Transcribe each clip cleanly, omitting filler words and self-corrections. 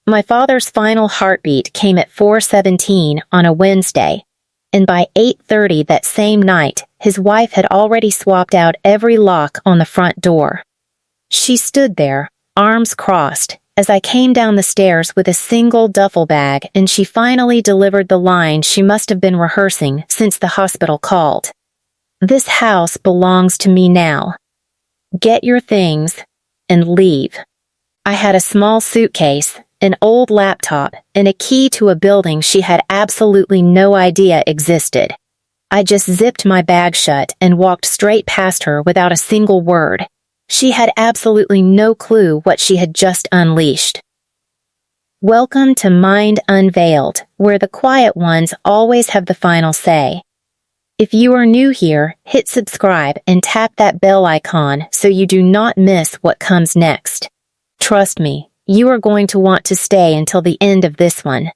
My father's final heartbeat came at 4:17 on a Wednesday, and by 8:30 that same night, his wife had already swapped out every lock on the front door. She stood there, arms crossed, as I came down the stairs with a single duffel bag, and she finally delivered the line she must have been rehearsing since the hospital called. "This house belongs to me now. Get your things and leave." I had a small suitcase, an old laptop, and a key to a building she had absolutely no idea existed. I just zipped my bag shut and walked straight past her without a single word. She had absolutely no clue what she had just unleashed. Welcome to Mind Unveiled, where the quiet ones always have the final say. If you are new here, hit subscribe and tap that bell icon so you do not miss what comes next. Trust me, you are going to want to stay until the end of this one.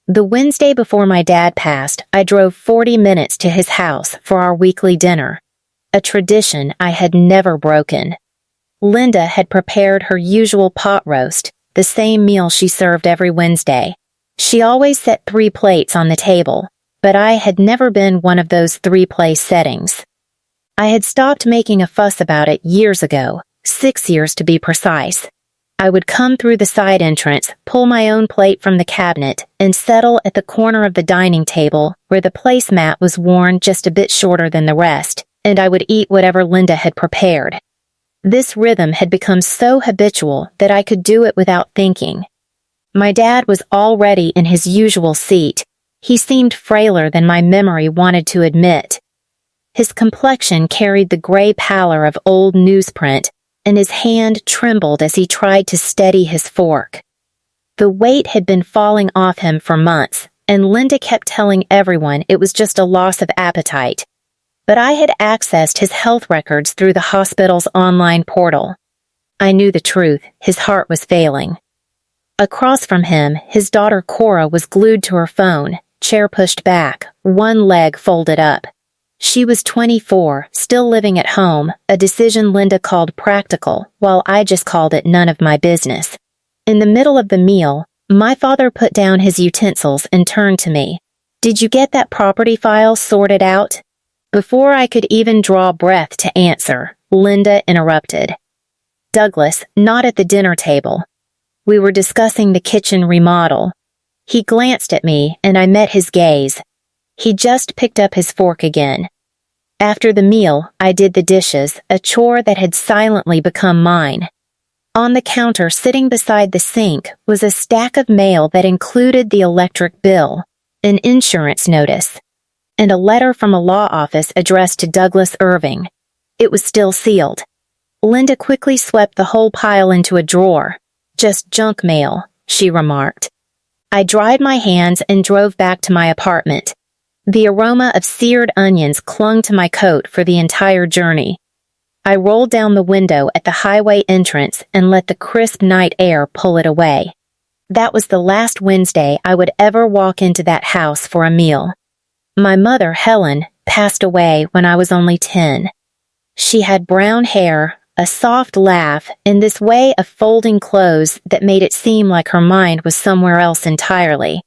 The Wednesday before my dad passed, I drove 40 minutes to his house for our weekly dinner, a tradition I had never broken. Linda had prepared her usual pot roast, the same meal she served every Wednesday. She always set 3 plates on the table, but I had never been one of those 3-place settings. I had stopped making a fuss about it years ago, 6 years to be precise. I would come through the side entrance, pull my own plate from the cabinet, and settle at the corner of the dining table where the placemat was worn just a bit shorter than the rest, and I would eat whatever Linda had prepared. This rhythm had become so habitual that I could do it without thinking. My dad was already in his usual seat. He seemed frailer than my memory wanted to admit. His complexion carried the gray pallor of old newsprint, and his hand trembled as he tried to steady his fork. The weight had been falling off him for months, and Linda kept telling everyone it was just a loss of appetite. But I had accessed his health records through the hospital's online portal. I knew the truth. His heart was failing. Across from him, his daughter Cora was glued to her phone, chair pushed back, one leg folded up. She was 24, still living at home, a decision Linda called practical, while I just called it none of my business. In the middle of the meal, my father put down his utensils and turned to me. "Did you get that property file sorted out?" Before I could even draw breath to answer, Linda interrupted. "Douglas, not at the dinner table. We were discussing the kitchen remodel." He glanced at me, and I met his gaze. He just picked up his fork again. After the meal, I did the dishes, a chore that had silently become mine. On the counter sitting beside the sink was a stack of mail that included the electric bill, an insurance notice, and a letter from a law office addressed to Douglas Irving. It was still sealed. Linda quickly swept the whole pile into a drawer. "Just junk mail," she remarked. I dried my hands and drove back to my apartment. The aroma of seared onions clung to my coat for the entire journey. I rolled down the window at the highway entrance and let the crisp night air pull it away. That was the last Wednesday I would ever walk into that house for a meal. My mother, Helen, passed away when I was only 10. She had brown hair, a soft laugh, and this way of folding clothes that made it seem like her mind was somewhere else entirely.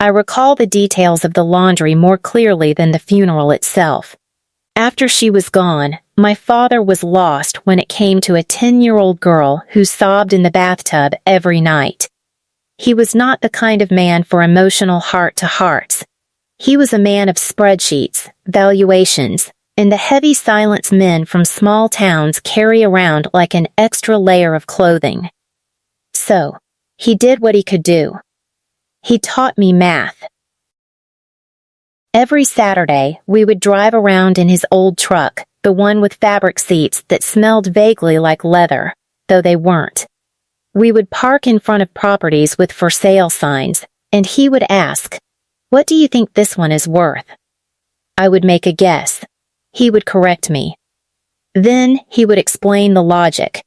I recall the details of the laundry more clearly than the funeral itself. After she was gone, my father was lost when it came to a 10-year-old girl who sobbed in the bathtub every night. He was not the kind of man for emotional heart-to-hearts. He was a man of spreadsheets, valuations, and the heavy silence men from small towns carry around like an extra layer of clothing. So, he did what he could do. He taught me math. Every Saturday, we would drive around in his old truck, the one with fabric seats that smelled vaguely like leather, though they weren't. We would park in front of properties with for sale signs, and he would ask, "What do you think this one is worth?" I would make a guess. He would correct me. Then he would explain the logic.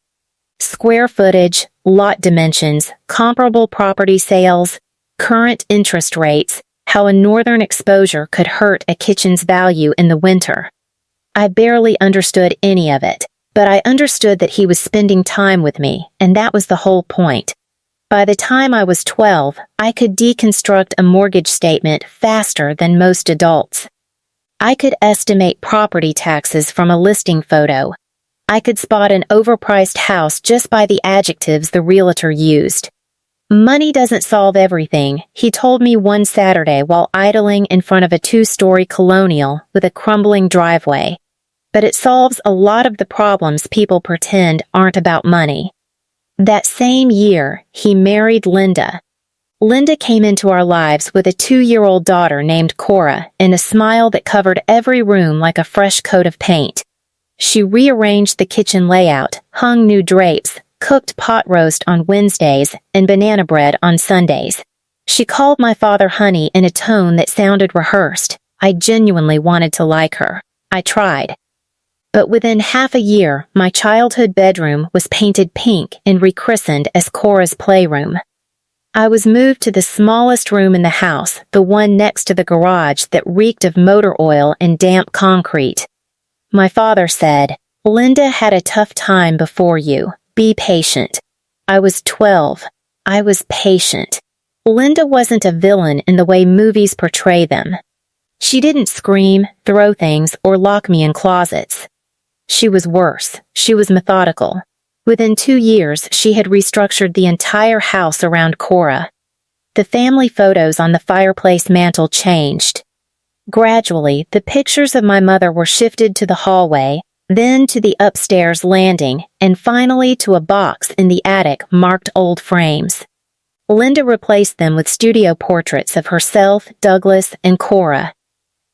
Square footage, lot dimensions, comparable property sales, current interest rates, how a northern exposure could hurt a kitchen's value in the winter. I barely understood any of it, but I understood that he was spending time with me, and that was the whole point. By the time I was 12, I could deconstruct a mortgage statement faster than most adults. I could estimate property taxes from a listing photo. I could spot an overpriced house just by the adjectives the realtor used. Money doesn't solve everything, he told me one Saturday while idling in front of a 2-story colonial with a crumbling driveway. But it solves a lot of the problems people pretend aren't about money. That same year, he married Linda. Linda came into our lives with a 2-year-old daughter named Cora and a smile that covered every room like a fresh coat of paint. She rearranged the kitchen layout, hung new drapes, cooked pot roast on Wednesdays and banana bread on Sundays. She called my father honey in a tone that sounded rehearsed. I genuinely wanted to like her. I tried. But within half a year, my childhood bedroom was painted pink and rechristened as Cora's playroom. I was moved to the smallest room in the house, the one next to the garage that reeked of motor oil and damp concrete. My father said, "Linda had a tough time before you. Be patient." I was 12. I was patient. Linda wasn't a villain in the way movies portray them. She didn't scream, throw things, or lock me in closets. She was worse. She was methodical. Within 2 years, she had restructured the entire house around Cora. The family photos on the fireplace mantel changed. Gradually, the pictures of my mother were shifted to the hallway, then to the upstairs landing, and finally to a box in the attic marked old frames. Linda replaced them with studio portraits of herself, Douglas, and Cora.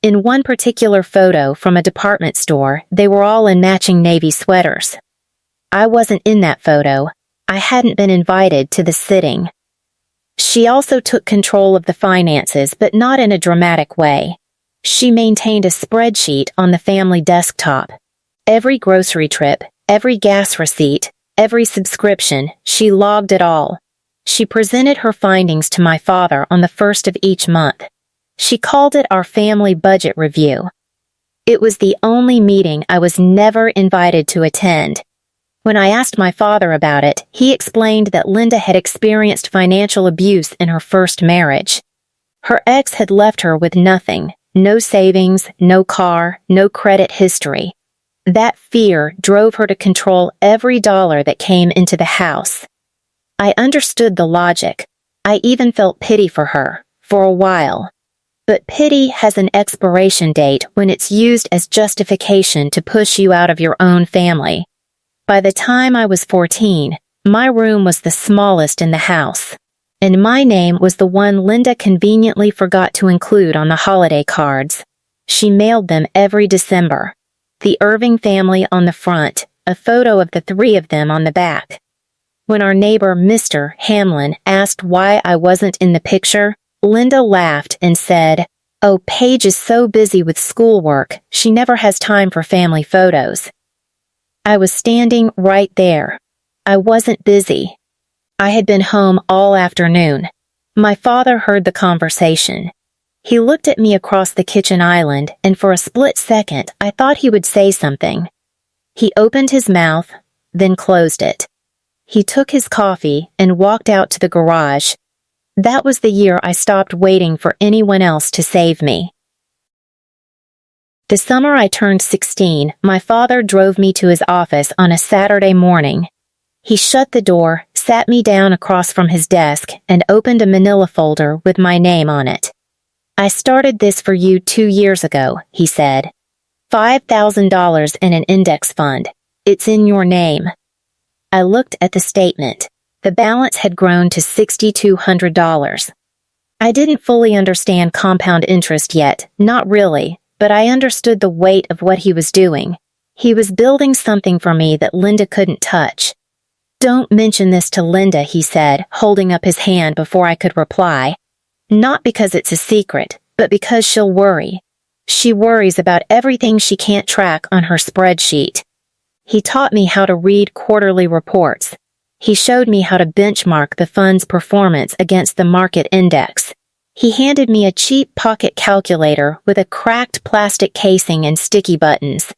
In one particular photo from a department store, they were all in matching navy sweaters. I wasn't in that photo. I hadn't been invited to the sitting. She also took control of the finances, but not in a dramatic way. She maintained a spreadsheet on the family desktop. Every grocery trip, every gas receipt, every subscription, she logged it all. She presented her findings to my father on the first of each month. She called it our family budget review. It was the only meeting I was never invited to attend. When I asked my father about it, he explained that Linda had experienced financial abuse in her first marriage. Her ex had left her with nothing, no savings, no car, no credit history. That fear drove her to control every dollar that came into the house. I understood the logic. I even felt pity for her, for a while. But pity has an expiration date when it's used as justification to push you out of your own family. By the time I was 14, my room was the smallest in the house, and my name was the one Linda conveniently forgot to include on the holiday cards. She mailed them every December. The Irving family on the front, a photo of the 3 of them on the back. When our neighbor, Mr. Hamlin, asked why I wasn't in the picture, Linda laughed and said, "Oh, Paige is so busy with schoolwork, she never has time for family photos." I was standing right there. I wasn't busy. I had been home all afternoon. My father heard the conversation. He looked at me across the kitchen island, and for a split second, I thought he would say something. He opened his mouth, then closed it. He took his coffee and walked out to the garage. That was the year I stopped waiting for anyone else to save me. The summer I turned 16, my father drove me to his office on a Saturday morning. He shut the door, sat me down across from his desk, and opened a manila folder with my name on it. "I started this for you 2 years ago," he said. $5,000 in an index fund. It's in your name." I looked at the statement. The balance had grown to $6,200. I didn't fully understand compound interest yet, not really, but I understood the weight of what he was doing. He was building something for me that Linda couldn't touch. "Don't mention this to Linda," he said, holding up his hand before I could reply. "Not because it's a secret, but because she'll worry. She worries about everything she can't track on her spreadsheet." He taught me how to read quarterly reports. He showed me how to benchmark the fund's performance against the market index. He handed me a cheap pocket calculator with a cracked plastic casing and sticky buttons.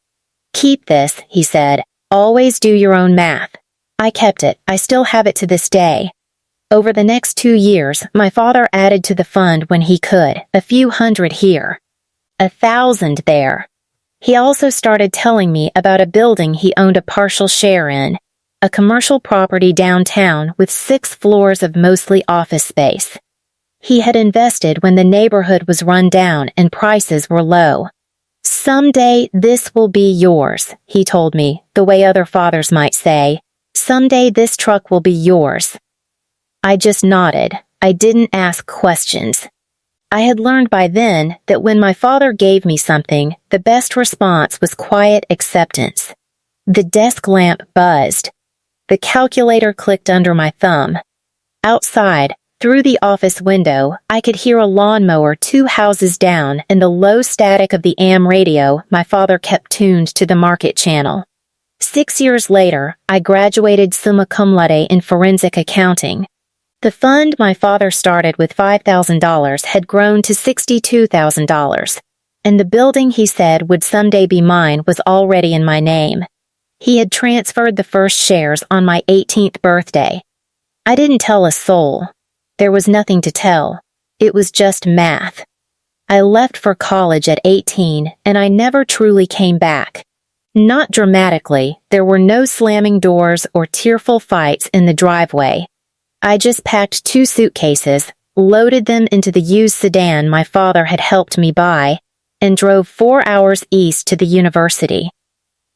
"Keep this," he said. "Always do your own math." I kept it. I still have it to this day. Over the next 2 years, my father added to the fund when he could, a few hundred here, 1,000 there. He also started telling me about a building he owned a partial share in, a commercial property downtown with 6 floors of mostly office space. He had invested when the neighborhood was run down and prices were low. "Someday this will be yours," he told me, the way other fathers might say. "Someday this truck will be yours." I just nodded. I didn't ask questions. I had learned by then that when my father gave me something, the best response was quiet acceptance. The desk lamp buzzed. The calculator clicked under my thumb. Outside, through the office window, I could hear a lawnmower 2 houses down and the low static of the AM radio my father kept tuned to the market channel. 6 years later, I graduated summa cum laude in forensic accounting. The fund my father started with $5,000 had grown to $62,000, and the building he said would someday be mine was already in my name. He had transferred the first shares on my 18th birthday. I didn't tell a soul. There was nothing to tell. It was just math. I left for college at 18, and I never truly came back. Not dramatically, there were no slamming doors or tearful fights in the driveway. I just packed 2 suitcases, loaded them into the used sedan my father had helped me buy, and drove 4 hours east to the university.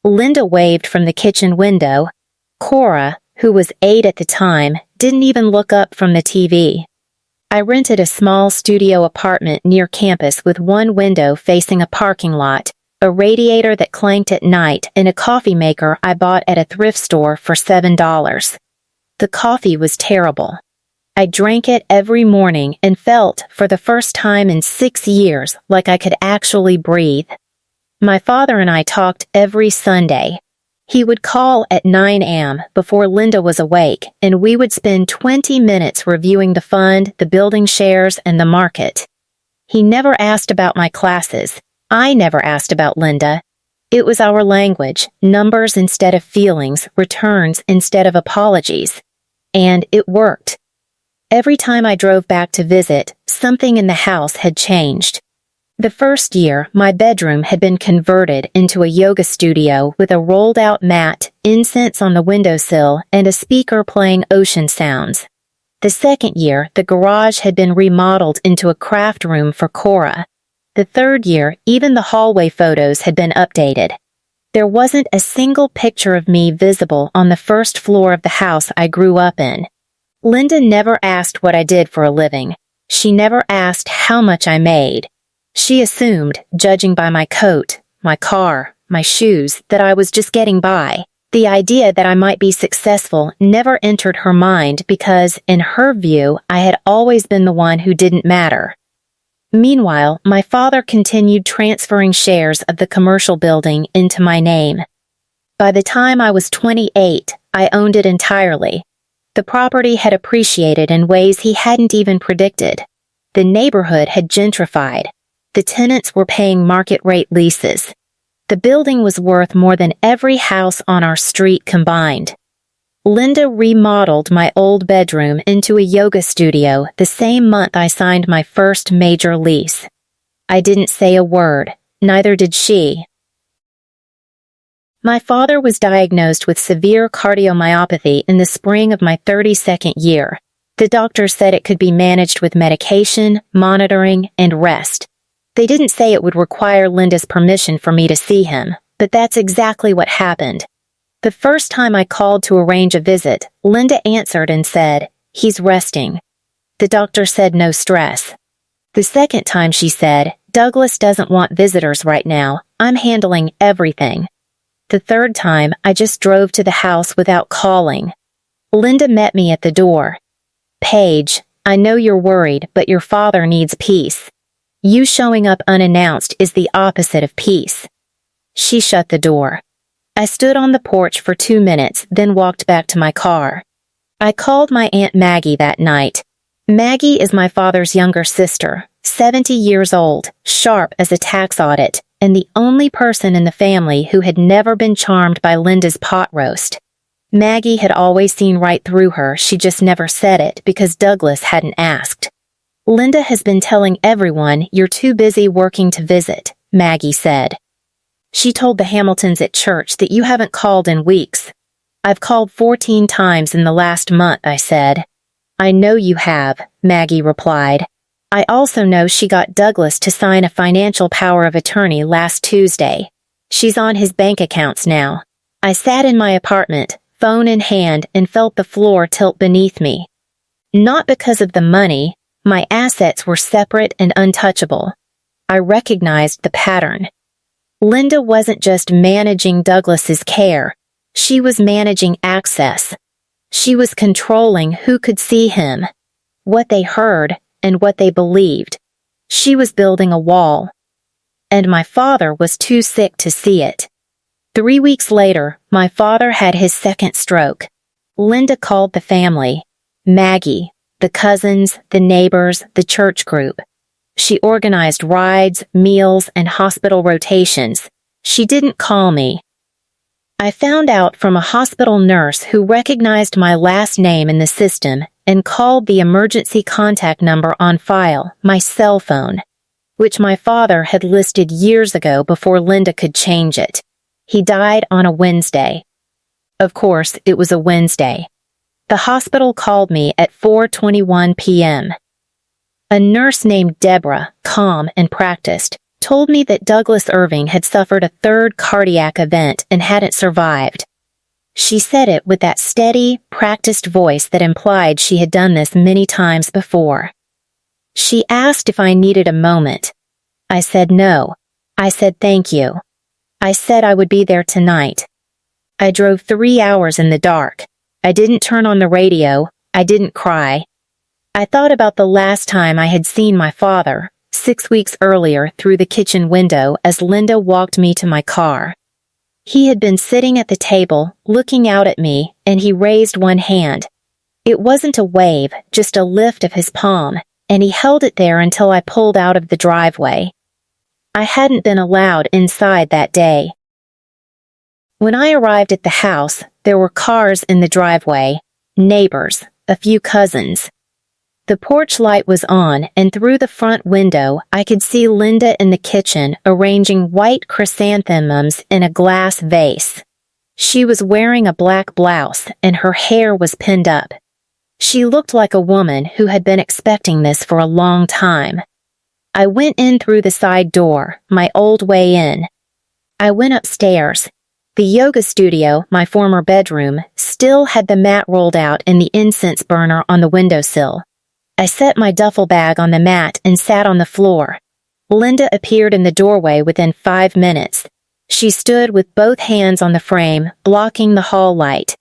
Linda waved from the kitchen window. Cora, who was 8 at the time, didn't even look up from the TV. I rented a small studio apartment near campus with 1 window facing a parking lot, a radiator that clanked at night, and a coffee maker I bought at a thrift store for $7. The coffee was terrible. I drank it every morning and felt, for the first time in 6 years, like I could actually breathe. My father and I talked every Sunday. He would call at 9 a.m. before Linda was awake, and we would spend 20 minutes reviewing the fund, the building shares, and the market. He never asked about my classes. I never asked about Linda. It was our language, numbers instead of feelings, returns instead of apologies. And it worked. Every time I drove back to visit, something in the house had changed. The first year, my bedroom had been converted into a yoga studio with a rolled-out mat, incense on the windowsill, and a speaker playing ocean sounds. The second year, the garage had been remodeled into a craft room for Cora. The third year, even the hallway photos had been updated. There wasn't a single picture of me visible on the first floor of the house I grew up in. Linda never asked what I did for a living. She never asked how much I made. She assumed, judging by my coat, my car, my shoes, that I was just getting by. The idea that I might be successful never entered her mind because, in her view, I had always been the one who didn't matter. Meanwhile, my father continued transferring shares of the commercial building into my name. By the time I was 28, I owned it entirely. The property had appreciated in ways he hadn't even predicted. The neighborhood had gentrified. The tenants were paying market-rate leases. The building was worth more than every house on our street combined. Linda remodeled my old bedroom into a yoga studio the same month I signed my first major lease. I didn't say a word, neither did she. My father was diagnosed with severe cardiomyopathy in the spring of my 32nd year. The doctors said it could be managed with medication, monitoring, and rest. They didn't say it would require Linda's permission for me to see him, but that's exactly what happened. The first time I called to arrange a visit, Linda answered and said, "He's resting." The doctor said no stress. The second time she said, "Douglas doesn't want visitors right now. I'm handling everything." The third time, I just drove to the house without calling. Linda met me at the door. "Paige, I know you're worried, but your father needs peace. You showing up unannounced is the opposite of peace." She shut the door. I stood on the porch for 2 minutes, then walked back to my car. I called my Aunt Maggie that night. Maggie is my father's younger sister, 70 years old, sharp as a tax audit, and the only person in the family who had never been charmed by Linda's pot roast. Maggie had always seen right through her, she just never said it because Douglas hadn't asked. "Linda has been telling everyone you're too busy working to visit," Maggie said. "She told the Hamiltons at church that you haven't called in weeks." "I've called 14 times in the last month," I said. "I know you have," Maggie replied. "I also know she got Douglas to sign a financial power of attorney last Tuesday. She's on his bank accounts now." I sat in my apartment, phone in hand, and felt the floor tilt beneath me. Not because of the money, my assets were separate and untouchable. I recognized the pattern. Linda wasn't just managing Douglas's care, she was managing access. She was controlling who could see him, what they heard, and what they believed. She was building a wall. And my father was too sick to see it. 3 weeks later, my father had his second stroke. Linda called the family, Maggie, the cousins, the neighbors, the church group. She organized rides, meals, and hospital rotations. She didn't call me. I found out from a hospital nurse who recognized my last name in the system and called the emergency contact number on file, my cell phone, which my father had listed years ago before Linda could change it. He died on a Wednesday. Of course, it was a Wednesday. The hospital called me at 4:21 p.m. A nurse named Deborah, calm and practiced, told me that Douglas Irving had suffered a third cardiac event and hadn't survived. She said it with that steady, practiced voice that implied she had done this many times before. She asked if I needed a moment. I said no. I said thank you. I said I would be there tonight. I drove 3 hours in the dark. I didn't turn on the radio. I didn't cry. I thought about the last time I had seen my father, 6 weeks earlier, through the kitchen window as Linda walked me to my car. He had been sitting at the table, looking out at me, and he raised one hand. It wasn't a wave, just a lift of his palm, and he held it there until I pulled out of the driveway. I hadn't been allowed inside that day. When I arrived at the house, there were cars in the driveway, neighbors, a few cousins. The porch light was on, and through the front window, I could see Linda in the kitchen arranging white chrysanthemums in a glass vase. She was wearing a black blouse, and her hair was pinned up. She looked like a woman who had been expecting this for a long time. I went in through the side door, my old way in. I went upstairs. The yoga studio, my former bedroom, still had the mat rolled out and the incense burner on the windowsill. I set my duffel bag on the mat and sat on the floor. Linda appeared in the doorway within 5 minutes. She stood with both hands on the frame, blocking the hall light.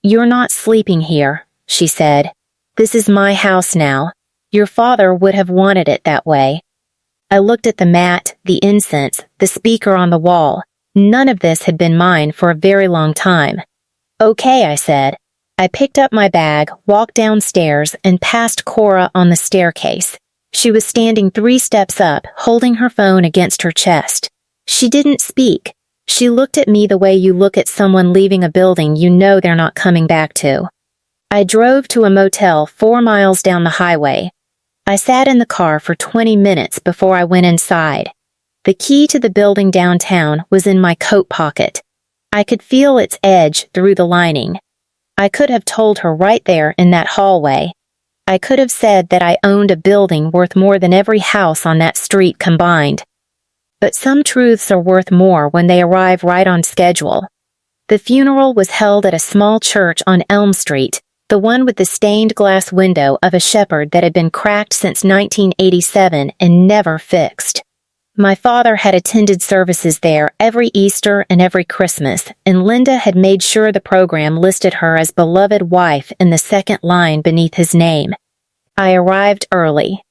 "You're not sleeping here," she said. "This is my house now. Your father would have wanted it that way." I looked at the mat, the incense, the speaker on the wall. None of this had been mine for a very long time. "Okay," I said. I picked up my bag, walked downstairs, and passed Cora on the staircase. She was standing 3 steps up, holding her phone against her chest. She didn't speak. She looked at me the way you look at someone leaving a building you know they're not coming back to. I drove to a motel 4 miles down the highway. I sat in the car for 20 minutes before I went inside. The key to the building downtown was in my coat pocket. I could feel its edge through the lining. I could have told her right there in that hallway. I could have said that I owned a building worth more than every house on that street combined. But some truths are worth more when they arrive right on schedule. The funeral was held at a small church on Elm Street, the one with the stained glass window of a shepherd that had been cracked since 1987 and never fixed. My father had attended services there every Easter and every Christmas, and Linda had made sure the program listed her as beloved wife in the second line beneath his name. I arrived early.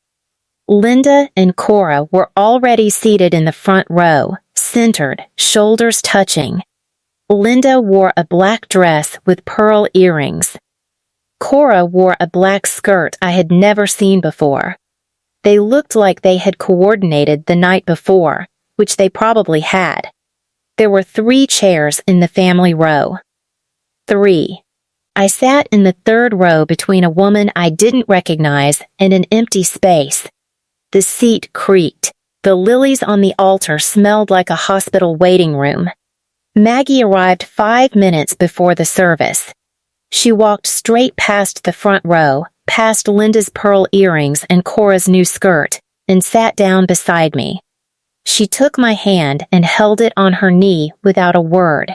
Linda and Cora were already seated in the front row, centered, shoulders touching. Linda wore a black dress with pearl earrings. Cora wore a black skirt I had never seen before. They looked like they had coordinated the night before, which they probably had. There were 3 chairs in the family row. 3. I sat in the third row between a woman I didn't recognize and an empty space. The seat creaked. The lilies on the altar smelled like a hospital waiting room. Maggie arrived 5 minutes before the service. She walked straight past the front row, past Linda's pearl earrings and Cora's new skirt, and sat down beside me. She took my hand and held it on her knee without a word.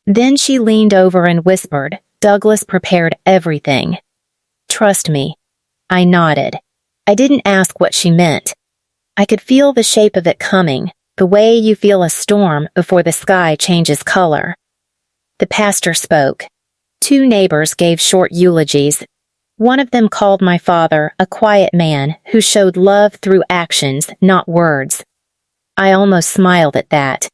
Then she leaned over and whispered, "Douglas prepared everything." "Trust me." I nodded. I didn't ask what she meant. I could feel the shape of it coming, the way you feel a storm before the sky changes color. The pastor spoke. 2 neighbors gave short eulogies. One of them called my father a quiet man who showed love through actions, not words. I almost smiled at that.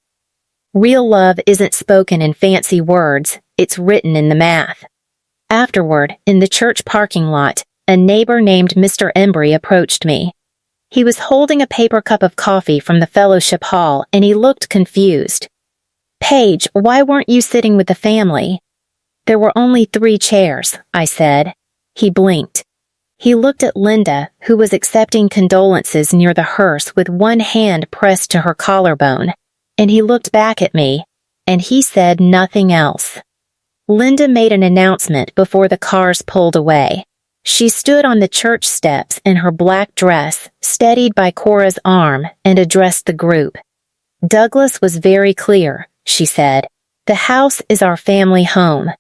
Real love isn't spoken in fancy words, it's written in the math. Afterward, in the church parking lot, a neighbor named Mr. Embry approached me. He was holding a paper cup of coffee from the fellowship hall, and he looked confused. "Paige, why weren't you sitting with the family?" "There were only 3 chairs," I said. He blinked. He looked at Linda, who was accepting condolences near the hearse with one hand pressed to her collarbone, and he looked back at me, and he said nothing else. Linda made an announcement before the cars pulled away. She stood on the church steps in her black dress, steadied by Cora's arm, and addressed the group. "Douglas was very clear," she said. "The house is our family home.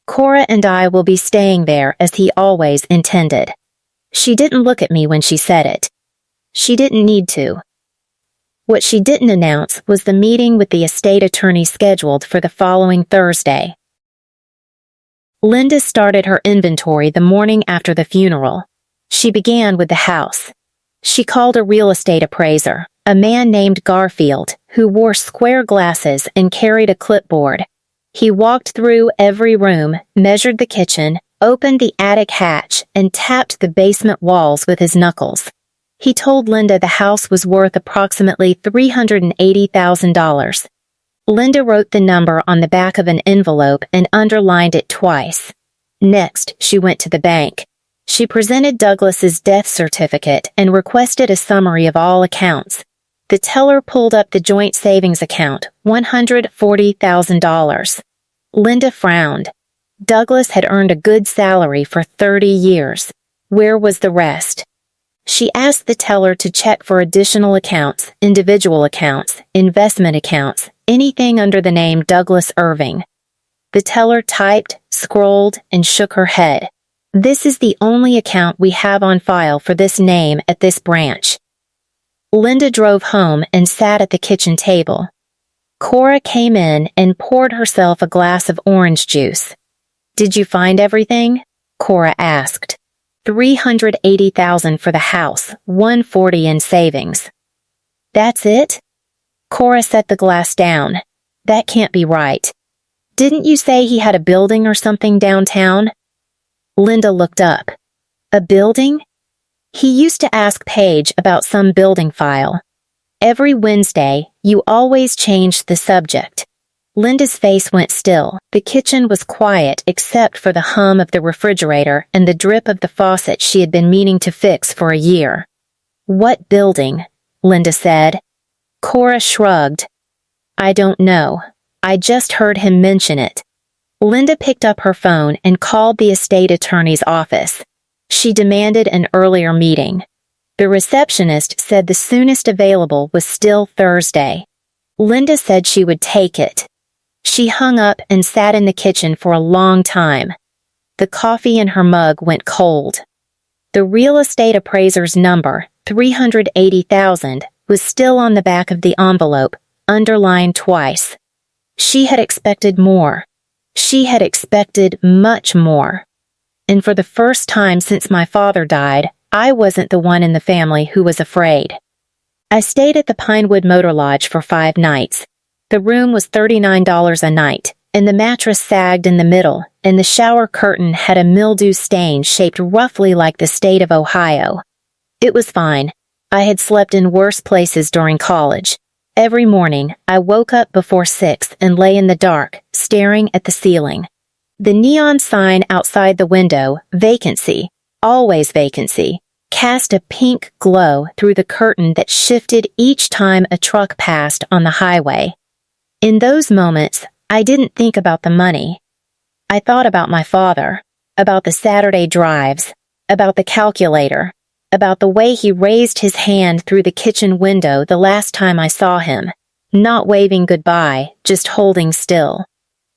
Cora and I will be staying there as he always intended." She didn't look at me when she said it. She didn't need to. What she didn't announce was the meeting with the estate attorney scheduled for the following Thursday. Linda started her inventory the morning after the funeral. She began with the house. She called a real estate appraiser, a man named Garfield, who wore square glasses and carried a clipboard. He walked through every room, measured the kitchen, opened the attic hatch, and tapped the basement walls with his knuckles. He told Linda the house was worth approximately $380,000. Linda wrote the number on the back of an envelope and underlined it twice. Next, she went to the bank. She presented Douglas's death certificate and requested a summary of all accounts. The teller pulled up the joint savings account, $140,000. Linda frowned. Douglas had earned a good salary for 30 years. Where was the rest? She asked the teller to check for additional accounts, individual accounts, investment accounts, anything under the name Douglas Irving. The teller typed, scrolled, and shook her head. "This is the only account we have on file for this name at this branch." Linda drove home and sat at the kitchen table. Cora came in and poured herself a glass of orange juice. "Did you find everything?" Cora asked. $380,000 for the house, $140,000 in savings. "That's it?" Cora set the glass down. "That can't be right. Didn't you say he had a building or something downtown?" Linda looked up. "A building?" He used to ask Paige about some building file. Every Wednesday, you always changed the subject. Linda's face went still. The kitchen was quiet except for the hum of the refrigerator and the drip of the faucet she had been meaning to fix for a year. "What building?" Linda said. Cora shrugged. "I don't know. I just heard him mention it." Linda picked up her phone and called the estate attorney's office. She demanded an earlier meeting. The receptionist said the soonest available was still Thursday. Linda said she would take it. She hung up and sat in the kitchen for a long time. The coffee in her mug went cold. The real estate appraiser's number, $380,000, was still on the back of the envelope, underlined twice. She had expected more. She had expected much more. And for the first time since my father died, I wasn't the one in the family who was afraid. I stayed at the Pinewood Motor Lodge for 5 nights. The room was $39 a night, and the mattress sagged in the middle, and the shower curtain had a mildew stain shaped roughly like the state of Ohio. It was fine. I had slept in worse places during college. Every morning, I woke up before 6 and lay in the dark, staring at the ceiling. The neon sign outside the window, vacancy, always vacancy, cast a pink glow through the curtain that shifted each time a truck passed on the highway. In those moments, I didn't think about the money. I thought about my father, about the Saturday drives, about the calculator, about the way he raised his hand through the kitchen window the last time I saw him, not waving goodbye, just holding still.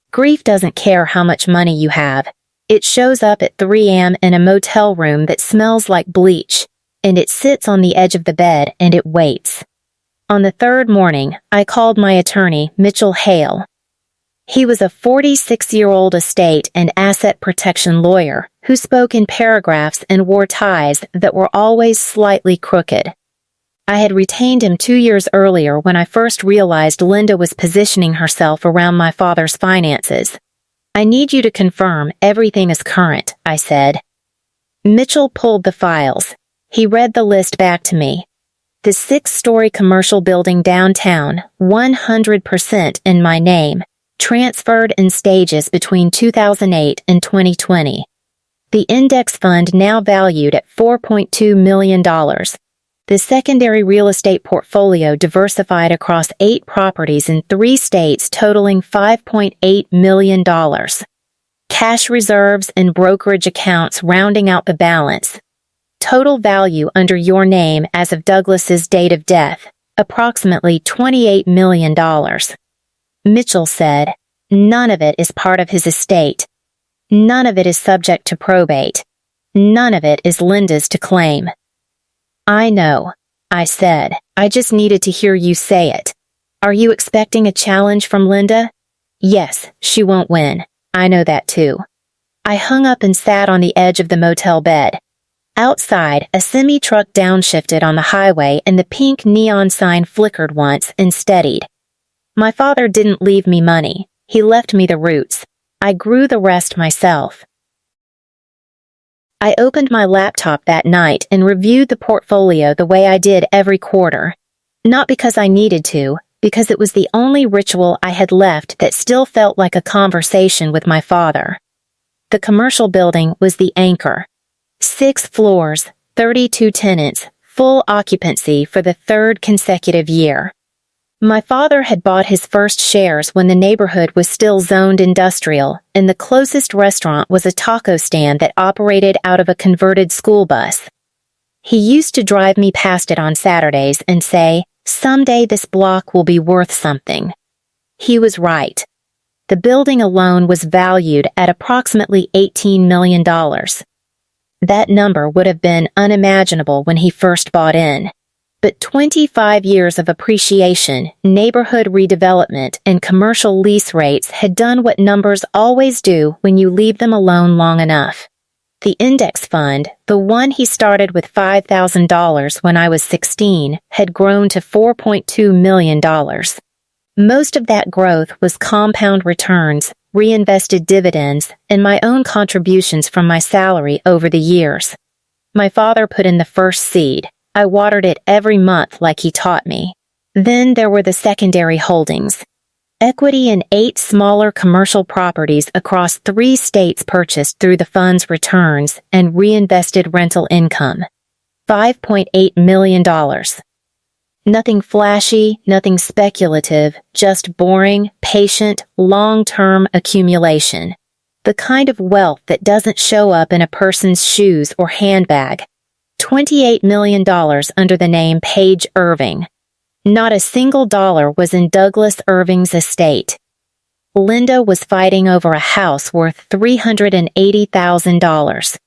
Grief doesn't care how much money you have. It shows up at 3 a.m. in a motel room that smells like bleach, and it sits on the edge of the bed and it waits. On the third morning, I called my attorney, Mitchell Hale. He was a 46-year-old estate and asset protection lawyer who spoke in paragraphs and wore ties that were always slightly crooked. I had retained him 2 years earlier when I first realized Linda was positioning herself around my father's finances. "I need you to confirm everything is current," I said. Mitchell pulled the files. He read the list back to me. The 6-story commercial building downtown, 100% in my name, transferred in stages between 2008 and 2020. The index fund now valued at $4.2 million. The secondary real estate portfolio diversified across 8 properties in 3 states totaling $5.8 million. Cash reserves and brokerage accounts rounding out the balance. Total value under your name as of Douglas's date of death, approximately $28 million. Mitchell said, "None of it is part of his estate. None of it is subject to probate. None of it is Linda's to claim." "I know," I said. "I just needed to hear you say it. Are you expecting a challenge from Linda?" "Yes, she won't win. I know that too." I hung up and sat on the edge of the motel bed. Outside, a semi-truck downshifted on the highway and the pink neon sign flickered once and steadied. My father didn't leave me money. He left me the roots. I grew the rest myself. I opened my laptop that night and reviewed the portfolio the way I did every quarter. Not because I needed to, because it was the only ritual I had left that still felt like a conversation with my father. The commercial building was the anchor. 6 floors, 32 tenants, full occupancy for the 3rd consecutive year. My father had bought his first shares when the neighborhood was still zoned industrial, and the closest restaurant was a taco stand that operated out of a converted school bus. He used to drive me past it on Saturdays and say, "Someday this block will be worth something." He was right. The building alone was valued at approximately $18 million. That number would have been unimaginable when he first bought in. But 25 years of appreciation, neighborhood redevelopment, and commercial lease rates had done what numbers always do when you leave them alone long enough. The index fund, the one he started with $5,000 when I was 16, had grown to $4.2 million. Most of that growth was compound returns, reinvested dividends, and my own contributions from my salary over the years. My father put in the first seed. I watered it every month like he taught me. Then there were the secondary holdings. Equity in 8 smaller commercial properties across 3 states purchased through the fund's returns and reinvested rental income. $5.8 million. Nothing flashy, nothing speculative, just boring, patient, long-term accumulation. The kind of wealth that doesn't show up in a person's shoes or handbag. $28 million under the name Paige Irving. Not a single dollar was in Douglas Irving's estate. Linda was fighting over a house worth $380,000.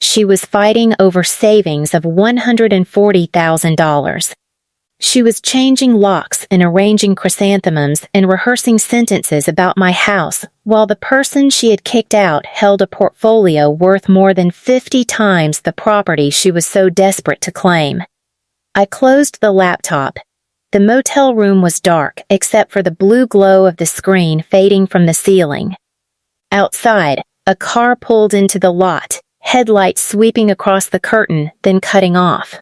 She was fighting over savings of $140,000. She was changing locks and arranging chrysanthemums and rehearsing sentences about my house, while the person she had kicked out held a portfolio worth more than 50 times the property she was so desperate to claim. I closed the laptop. The motel room was dark except for the blue glow of the screen fading from the ceiling. Outside, a car pulled into the lot, headlights sweeping across the curtain, then cutting off.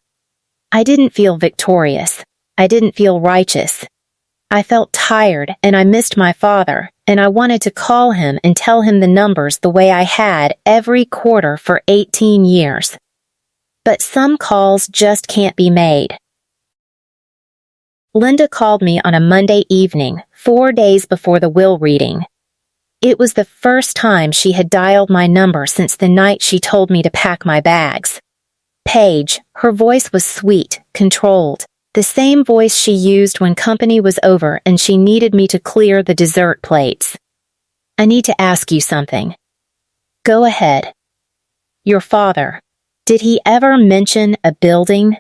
I didn't feel victorious. I didn't feel righteous. I felt tired and I missed my father, and I wanted to call him and tell him the numbers the way I had every quarter for 18 years. But some calls just can't be made. Linda called me on a Monday evening, 4 days before the will reading. It was the first time she had dialed my number since the night she told me to pack my bags. Paige, her voice was sweet, controlled, the same voice she used when company was over and she needed me to clear the dessert plates. I need to ask you something. Go ahead. Your father, did he ever mention a building?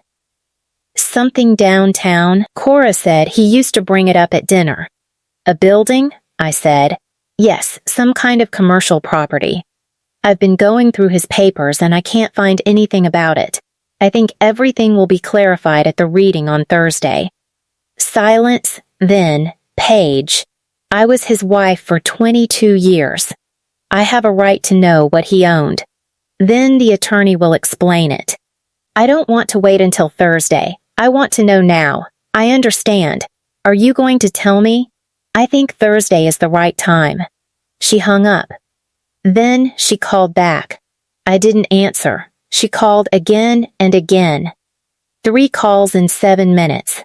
Something downtown? Cora said he used to bring it up at dinner. A building? I said. Yes, some kind of commercial property. I've been going through his papers and I can't find anything about it. I think everything will be clarified at the reading on Thursday. Silence, then, Paige. I was his wife for 22 years. I have a right to know what he owned. Then the attorney will explain it. I don't want to wait until Thursday. I want to know now. I understand. Are you going to tell me? I think Thursday is the right time. She hung up. Then she called back. I didn't answer. She called again and again. 3 calls in 7 minutes.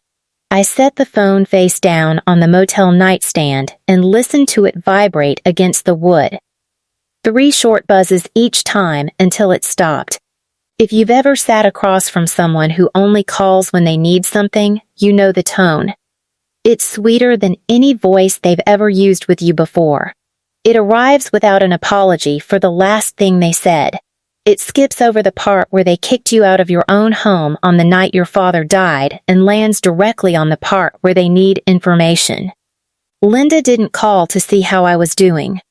I set the phone face down on the motel nightstand and listened to it vibrate against the wood. 3 short buzzes each time until it stopped. If you've ever sat across from someone who only calls when they need something, you know the tone. It's sweeter than any voice they've ever used with you before. It arrives without an apology for the last thing they said. It skips over the part where they kicked you out of your own home on the night your father died and lands directly on the part where they need information. Linda didn't call to see how I was doing.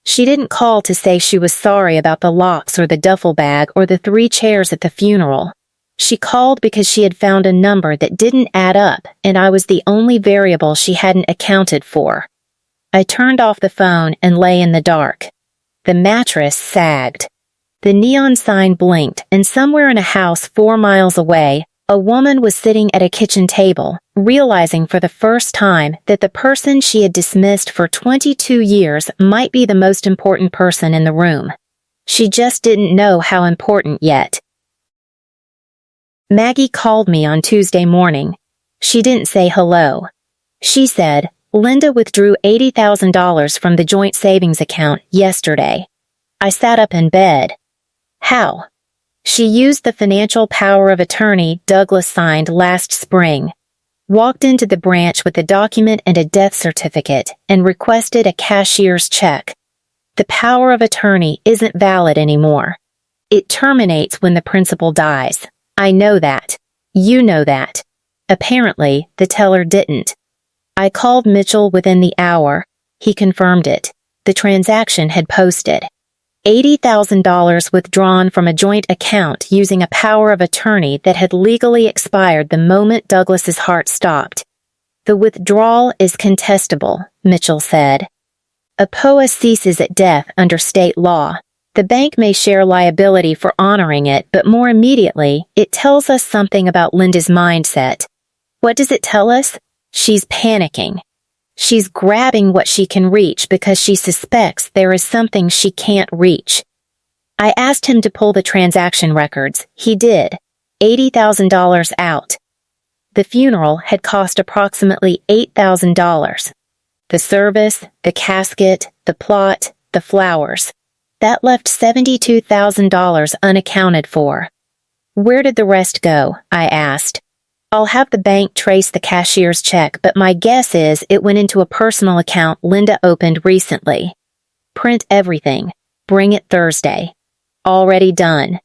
She didn't call to say she was sorry about the locks or the duffel bag or the 3 chairs at the funeral. She called because she had found a number that didn't add up and I was the only variable she hadn't accounted for. I turned off the phone and lay in the dark. The mattress sagged. The neon sign blinked, and somewhere in a house 4 miles away, a woman was sitting at a kitchen table, realizing for the first time that the person she had dismissed for 22 years might be the most important person in the room. She just didn't know how important yet. Maggie called me on Tuesday morning. She didn't say hello. She said, Linda withdrew $80,000 from the joint savings account yesterday. I sat up in bed. How? She used the financial power of attorney Douglas signed last spring, walked into the branch with a document and a death certificate, and requested a cashier's check. The power of attorney isn't valid anymore. It terminates when the principal dies. I know that. You know that. Apparently, the teller didn't. I called Mitchell within the hour. He confirmed it. The transaction had posted. $80,000 withdrawn from a joint account using a power of attorney that had legally expired the moment Douglas's heart stopped. The withdrawal is contestable, Mitchell said. A POA ceases at death under state law. The bank may share liability for honoring it, but more immediately, it tells us something about Linda's mindset. What does it tell us? She's panicking. She's grabbing what she can reach because she suspects there is something she can't reach. I asked him to pull the transaction records. He did. $80,000 out. The funeral had cost approximately $8,000. The service, the casket, the plot, the flowers. That left $72,000 unaccounted for. Where did the rest go? I asked. I'll have the bank trace the cashier's check, but my guess is it went into a personal account Linda opened recently. Print everything. Bring it Thursday. Already done.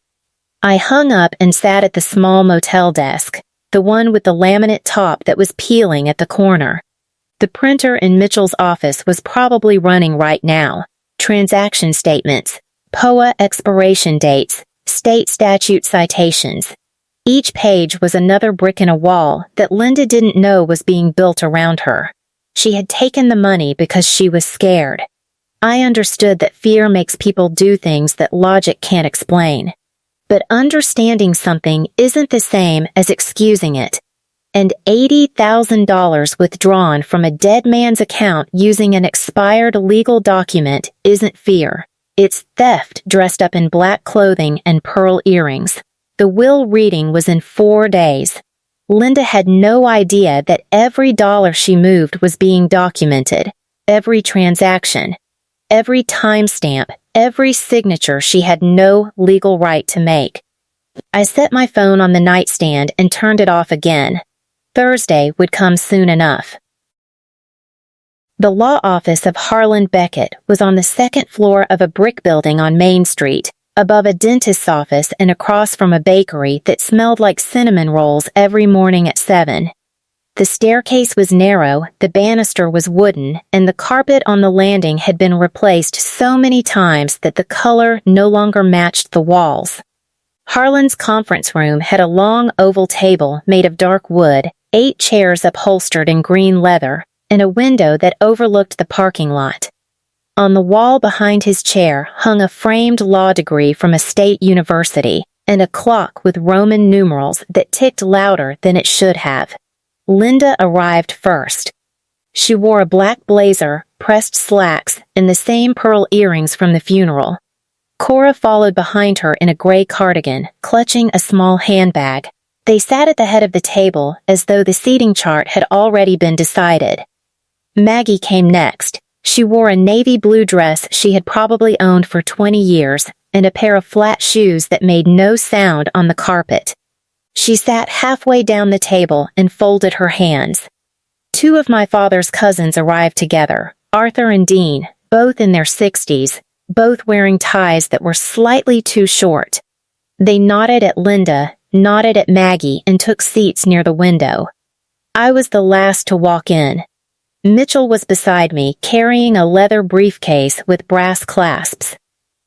I hung up and sat at the small motel desk, the one with the laminate top that was peeling at the corner. The printer in Mitchell's office was probably running right now. Transaction statements, POA expiration dates, state statute citations. Each page was another brick in a wall that Linda didn't know was being built around her. She had taken the money because she was scared. I understood that fear makes people do things that logic can't explain. But understanding something isn't the same as excusing it. and $80,000 withdrawn from a dead man's account using an expired legal document isn't fear. It's theft dressed up in black clothing and pearl earrings. The will reading was in 4 days. Linda had no idea that every dollar she moved was being documented, every transaction, every timestamp, every signature she had no legal right to make. I set my phone on the nightstand and turned it off again. Thursday would come soon enough. The law office of Harlan Beckett was on the second floor of a brick building on Main Street, above a dentist's office and across from a bakery that smelled like cinnamon rolls every morning at 7. The staircase was narrow, the banister was wooden, and the carpet on the landing had been replaced so many times that the color no longer matched the walls. Harlan's conference room had a long oval table made of dark wood, 8 chairs upholstered in green leather, and a window that overlooked the parking lot. On the wall behind his chair hung a framed law degree from a state university and a clock with Roman numerals that ticked louder than it should have. Linda arrived first. She wore a black blazer, pressed slacks, and the same pearl earrings from the funeral. Cora followed behind her in a gray cardigan, clutching a small handbag. They sat at the head of the table as though the seating chart had already been decided. Maggie came next. She wore a navy blue dress she had probably owned for 20 years and a pair of flat shoes that made no sound on the carpet. She sat halfway down the table and folded her hands. 2 of my father's cousins arrived together, Arthur and Dean, both in their 60s, both wearing ties that were slightly too short. They nodded at Linda, nodded at Maggie, and took seats near the window. I was the last to walk in. Mitchell was beside me, carrying a leather briefcase with brass clasps.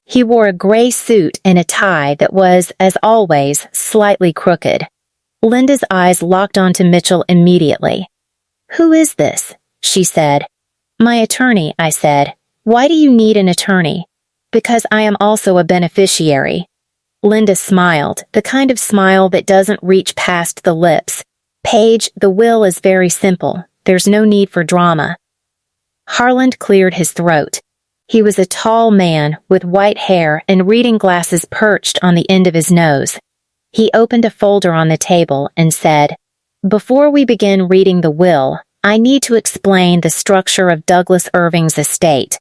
He wore a gray suit and a tie that was, as always, slightly crooked. Linda's eyes locked onto Mitchell immediately. "Who is this?" she said. "My attorney," I said. "Why do you need an attorney?" "Because I am also a beneficiary." Linda smiled, the kind of smile that doesn't reach past the lips. "Paige, the will is very simple. There's no need for drama." Harlan cleared his throat. He was a tall man with white hair and reading glasses perched on the end of his nose. He opened a folder on the table and said, "Before we begin reading the will, I need to explain the structure of Douglas Irving's estate."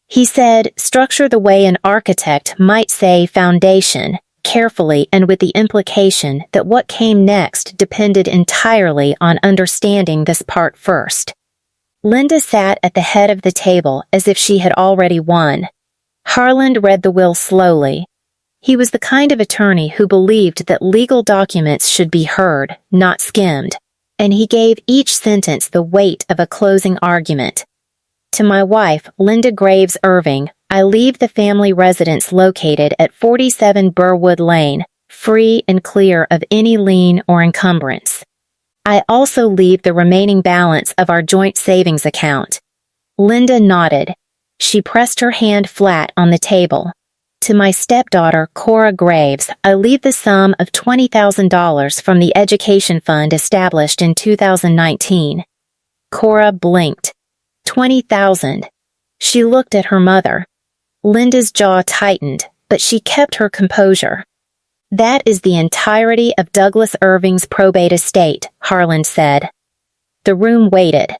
He said, structure the way an architect might say foundation, carefully and with the implication that what came next depended entirely on understanding this part first. Linda sat at the head of the table as if she had already won. Harlan read the will slowly. He was the kind of attorney who believed that legal documents should be heard, not skimmed, and he gave each sentence the weight of a closing argument. "To my wife, Linda Graves Irving, I leave the family residence located at 47 Burwood Lane, free and clear of any lien or encumbrance. I also leave the remaining balance of our joint savings account." Linda nodded. She pressed her hand flat on the table. "To my stepdaughter, Cora Graves, I leave the sum of $20,000 from the education fund established in 2019. Cora blinked. 20,000. She looked at her mother. Linda's jaw tightened, but she kept her composure. "That is the entirety of Douglas Irving's probate estate," Harlan said. The room waited.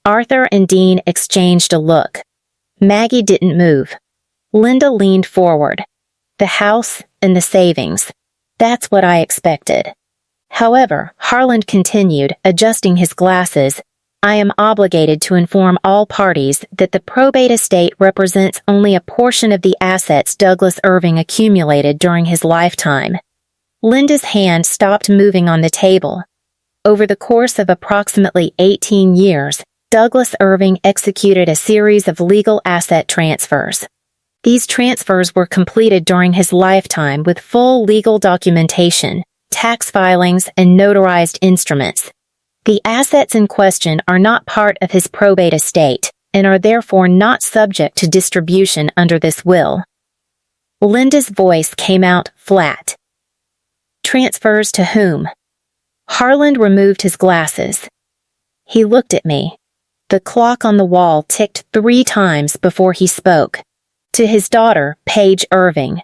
Arthur and Dean exchanged a look. Maggie didn't move. Linda leaned forward. "The house and the savings. That's what I expected." However, Harlan continued, adjusting his glasses, "I am obligated to inform all parties that the probate estate represents only a portion of the assets Douglas Irving accumulated during his lifetime." Linda's hand stopped moving on the table. Over the course of approximately 18 years, Douglas Irving executed a series of legal asset transfers. These transfers were completed during his lifetime with full legal documentation, tax filings, and notarized instruments. The assets in question are not part of his probate estate and are therefore not subject to distribution under this will. Linda's voice came out flat. "Transfers to whom?" Harland removed his glasses. He looked at me. The clock on the wall ticked 3 times before he spoke. To his daughter, Paige Irving.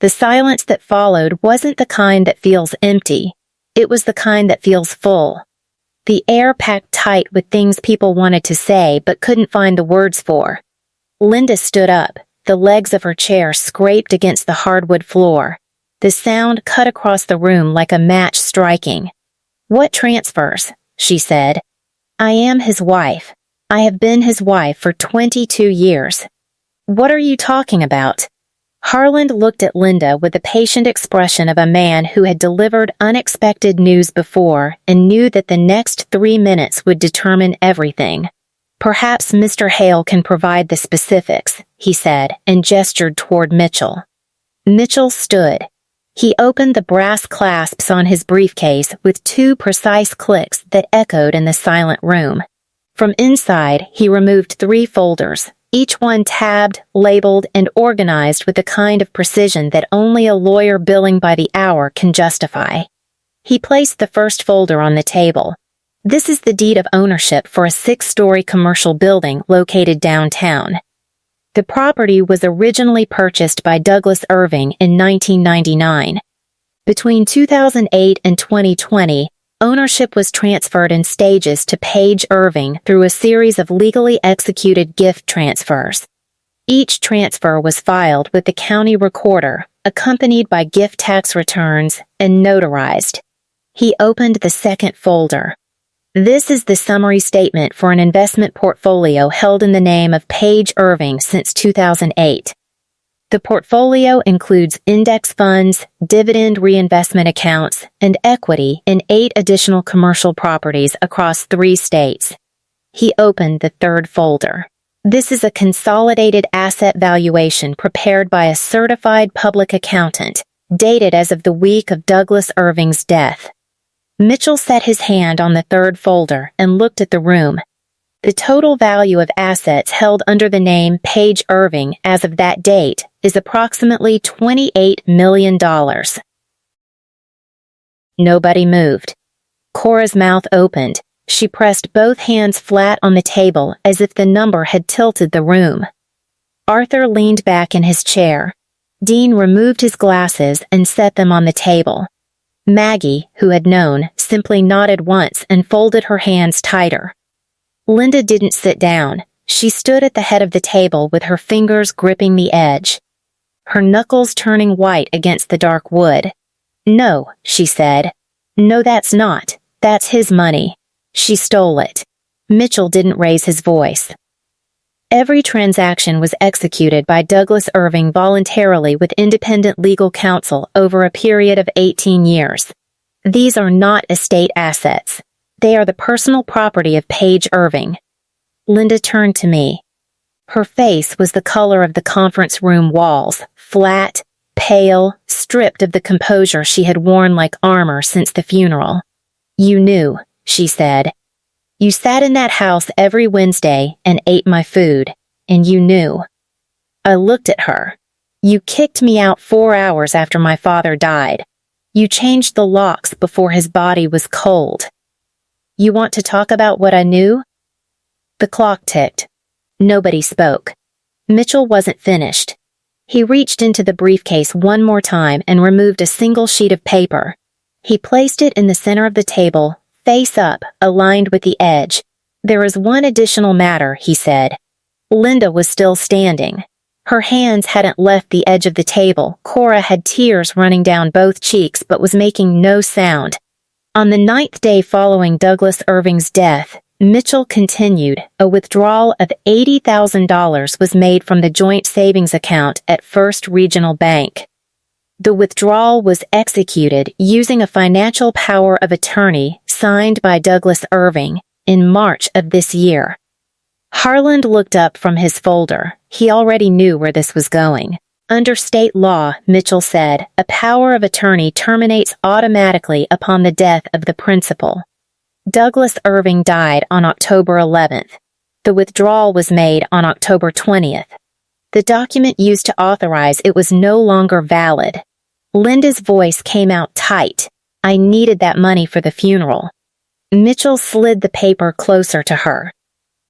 The silence that followed wasn't the kind that feels empty. It was the kind that feels full. The air packed tight with things people wanted to say but couldn't find the words for. Linda stood up. The legs of her chair scraped against the hardwood floor. The sound cut across the room like a match striking. "What transfers?" she said. "I am his wife. I have been his wife for 22 years. "What are you talking about?" Harland looked at Linda with the patient expression of a man who had delivered unexpected news before and knew that the next 3 minutes would determine everything. "Perhaps Mr. Hale can provide the specifics," he said, and gestured toward Mitchell. Mitchell stood. He opened the brass clasps on his briefcase with 2 precise clicks that echoed in the silent room. From inside, he removed 3 folders, each one tabbed, labeled, and organized with the kind of precision that only a lawyer billing by the hour can justify. He placed the first folder on the table. "This is the deed of ownership for a 6-story commercial building located downtown. The property was originally purchased by Douglas Irving in 1999. Between 2008 and 2020, ownership was transferred in stages to Paige Irving through a series of legally executed gift transfers. Each transfer was filed with the county recorder, accompanied by gift tax returns, and notarized." He opened the second folder. "This is the summary statement for an investment portfolio held in the name of Paige Irving since 2008. The portfolio includes index funds, dividend reinvestment accounts, and equity in 8 additional commercial properties across 3 states. He opened the third folder. "This is a consolidated asset valuation prepared by a certified public accountant, dated as of the week of Douglas Irving's death." Mitchell set his hand on the third folder and looked at the room. "The total value of assets held under the name Paige Irving as of that date is approximately $28 million. Nobody moved. Cora's mouth opened. She pressed both hands flat on the table as if the number had tilted the room. Arthur leaned back in his chair. Dean removed his glasses and set them on the table. Maggie, who had known, simply nodded once and folded her hands tighter. Linda didn't sit down. She stood at the head of the table with her fingers gripping the edge, her knuckles turning white against the dark wood. "No," she said. "No, that's not. That's his money. She stole it." Mitchell didn't raise his voice. "Every transaction was executed by Douglas Irving voluntarily with independent legal counsel over a period of 18 years. These are not estate assets. They are the personal property of Paige Irving." Linda turned to me. Her face was the color of the conference room walls, flat, pale, stripped of the composure she had worn like armor since the funeral. "You knew," she said. "You sat in that house every Wednesday and ate my food, and you knew." I looked at her. "You kicked me out 4 hours after my father died. You changed the locks before his body was cold. You want to talk about what I knew?" The clock ticked. Nobody spoke. Mitchell wasn't finished. He reached into the briefcase one more time and removed a single sheet of paper. He placed it in the center of the table, face up, aligned with the edge. "There is one additional matter," he said. Linda was still standing. Her hands hadn't left the edge of the table. Cora had tears running down both cheeks but was making no sound. On the 9th day following Douglas Irving's death, Mitchell continued, a withdrawal of $80,000 was made from the joint savings account at First Regional Bank. The withdrawal was executed using a financial power of attorney signed by Douglas Irving in March of this year. Harland looked up from his folder. He already knew where this was going. Under state law, Mitchell said, a power of attorney terminates automatically upon the death of the principal. Douglas Irving died on October 11th. The withdrawal was made on October 20th. The document used to authorize it was no longer valid. Linda's voice came out tight. I needed that money for the funeral. Mitchell slid the paper closer to her.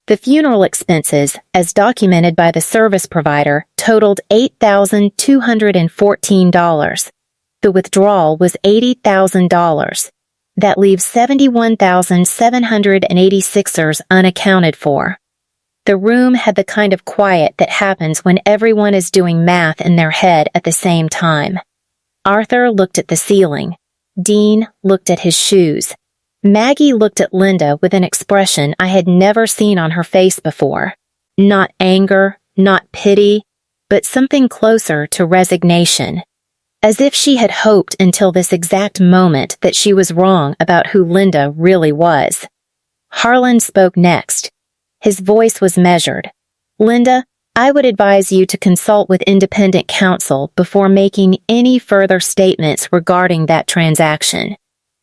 The funeral expenses, as documented by the service provider, totaled $8,214. The withdrawal was $80,000. That leaves $71,786 unaccounted for. The room had the kind of quiet that happens when everyone is doing math in their head at the same time. Arthur looked at the ceiling. Dean looked at his shoes. Maggie looked at Linda with an expression I had never seen on her face before. Not anger, not pity, but something closer to resignation. As if she had hoped until this exact moment that she was wrong about who Linda really was. Harlan spoke next. His voice was measured. Linda, I would advise you to consult with independent counsel before making any further statements regarding that transaction.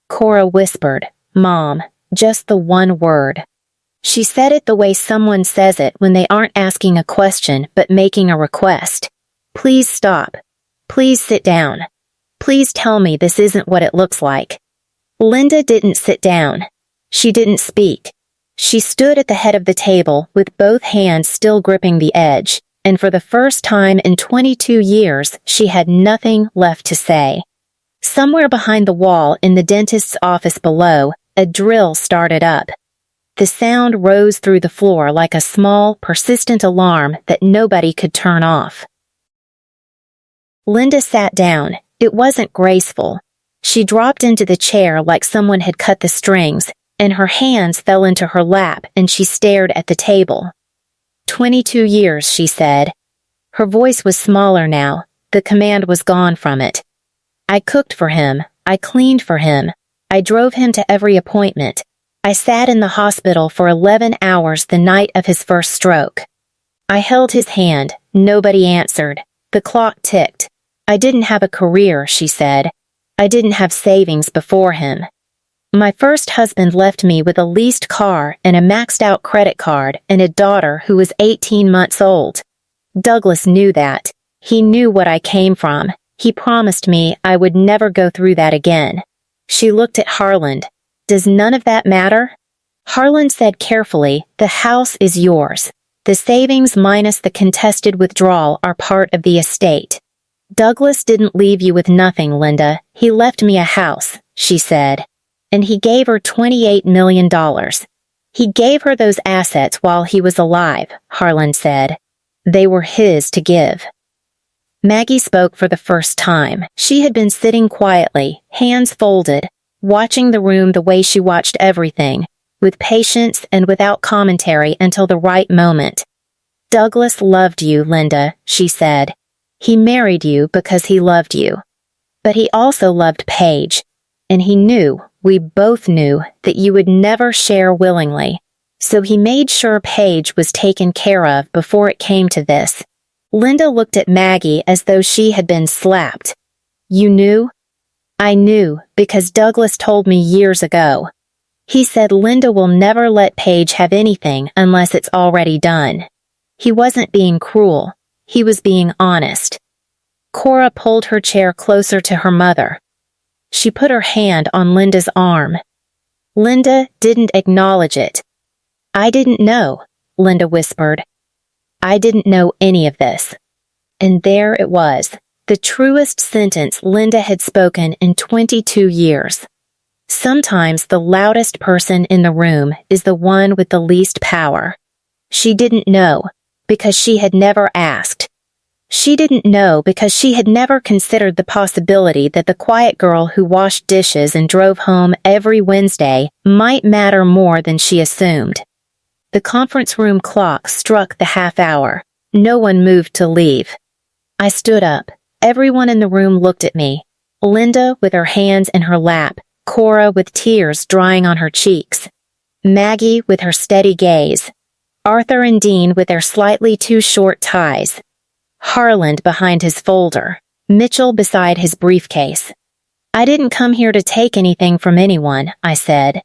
Cora whispered, Mom, just the one word. She said it the way someone says it when they aren't asking a question but making a request. Please stop. Please sit down. Please tell me this isn't what it looks like. Linda didn't sit down. She didn't speak. She stood at the head of the table with both hands still gripping the edge, and for the first time in 22 years, she had nothing left to say. Somewhere behind the wall in the dentist's office below, a drill started up. The sound rose through the floor like a small, persistent alarm that nobody could turn off. Linda sat down. It wasn't graceful. She dropped into the chair like someone had cut the strings, and her hands fell into her lap and she stared at the table. 22 years, she said. Her voice was smaller now. The command was gone from it. I cooked for him. I cleaned for him. I drove him to every appointment. I sat in the hospital for 11 hours the night of his first stroke. I held his hand. Nobody answered. The clock ticked. I didn't have a career, she said. I didn't have savings before him. My first husband left me with a leased car and a maxed-out credit card and a daughter who was 18 months old. Douglas knew that. He knew what I came from. He promised me I would never go through that again. She looked at Harlan. Does none of that matter? Harlan said carefully, the house is yours. The savings minus the contested withdrawal are part of the estate. Douglas didn't leave you with nothing, Linda. He left me a house, she said. And he gave her $28 million. He gave her those assets while he was alive, Harlan said. They were his to give. Maggie spoke for the first time. She had been sitting quietly, hands folded, watching the room the way she watched everything, with patience and without commentary until the right moment. Douglas loved you, Linda, she said. He married you because he loved you. But he also loved Paige, and he knew, we both knew, that you would never share willingly. So he made sure Paige was taken care of before it came to this. Linda looked at Maggie as though she had been slapped. You knew? I knew, because Douglas told me years ago. He said Linda will never let Paige have anything unless it's already done. He wasn't being cruel. He was being honest. Cora pulled her chair closer to her mother. She put her hand on Linda's arm. Linda didn't acknowledge it. I didn't know, Linda whispered. I didn't know any of this. And there it was, the truest sentence Linda had spoken in 22 years. Sometimes the loudest person in the room is the one with the least power. She didn't know, because she had never asked. She didn't know because she had never considered the possibility that the quiet girl who washed dishes and drove home every Wednesday might matter more than she assumed. The conference room clock struck the half hour. No one moved to leave. I stood up. Everyone in the room looked at me. Linda with her hands in her lap, Cora with tears drying on her cheeks, Maggie with her steady gaze, Arthur and Dean with their slightly too short ties, Harlan behind his folder, Mitchell beside his briefcase. I didn't come here to take anything from anyone, I said.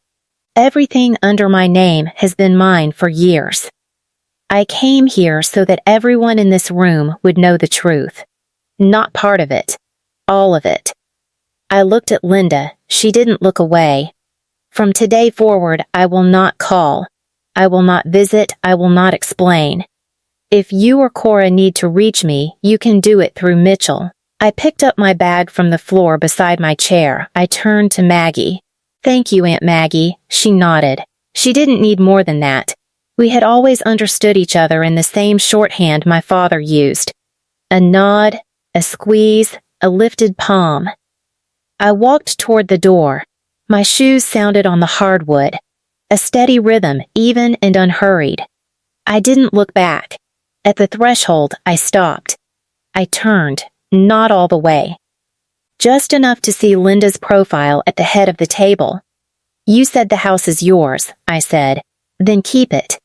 Everything under my name has been mine for years. I came here so that everyone in this room would know the truth. Not part of it. All of it. I looked at Linda. She didn't look away. From today forward, I will not call. I will not visit. I will not explain. If you or Cora need to reach me, you can do it through Mitchell. I picked up my bag from the floor beside my chair. I turned to Maggie. Thank you, Aunt Maggie. She nodded. She didn't need more than that. We had always understood each other in the same shorthand my father used. A nod, a squeeze, a lifted palm. I walked toward the door. My shoes sounded on the hardwood. A steady rhythm, even and unhurried. I didn't look back. At the threshold, I stopped. I turned, not all the way. Just enough to see Linda's profile at the head of the table. You said the house is yours, I said. Then keep it.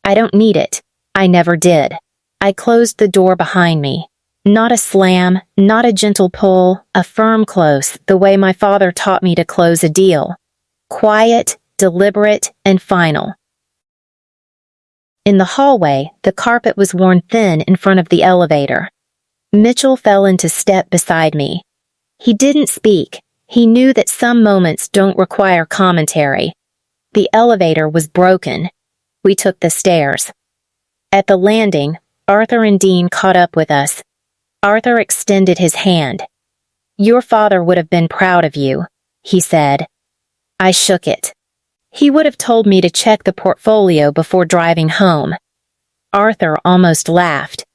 I don't need it. I never did. I closed the door behind me. Not a slam, not a gentle pull, a firm close, the way my father taught me to close a deal. Quiet, deliberate, and final. In the hallway, the carpet was worn thin in front of the elevator. Mitchell fell into step beside me. He didn't speak. He knew that some moments don't require commentary. The elevator was broken. We took the stairs. At the landing, Arthur and Dean caught up with us. Arthur extended his hand. Your father would have been proud of you, he said. I shook it. He would have told me to check the portfolio before driving home. Arthur almost laughed.